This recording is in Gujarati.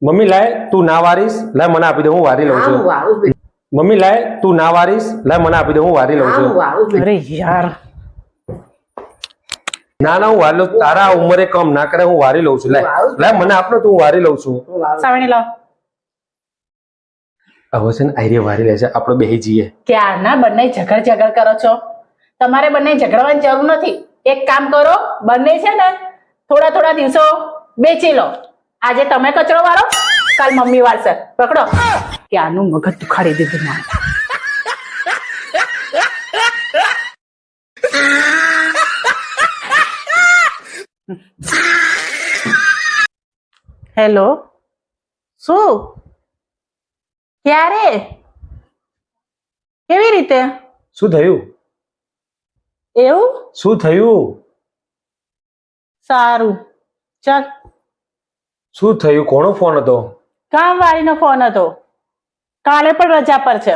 મમ્મી લાય તું ના વારીશ લાય મને આપી દે હું વારી લઉં હા છું હું વાળું જ બેટા. મમ્મી લાય તું ના વારીશ લાય મને આપી દે હું વારી લઉં હા છું હું વાળું જ બેટા. અરે યાર ના ના હું વારી લઉં તારા ઉંમરે કમ ના કરે હું વારી લઉં છું લાય લાય મને આપને તું હું વારી લઉં છું હું વાળું. સાવણી લાવ. હવે છે ને આઈરે વારી લે છે આપણે બેહી જઈએ ક્યારના બંને ઝઘડ કરો છો? તમારે બંને ઝઘડવાની જરૂર નથી. એક કામ કરો, બંને છે ને થોડા થોડા દિવસો બેચી લો. આજે તમે કચરો વાળો, કાલ મમ્મી વાળશે. પકડો. ક્યારનું મગજ દુખાડી દીધું મારે. હેલો, શું? ક્યારે? કેવી રીતે? શું થયું એવું? શું થયું સારું, ચાલ. શું થયું કોનો ફોન હતો કામવાળીનો ફોન હતો. કાલે પણ રજા પર છે.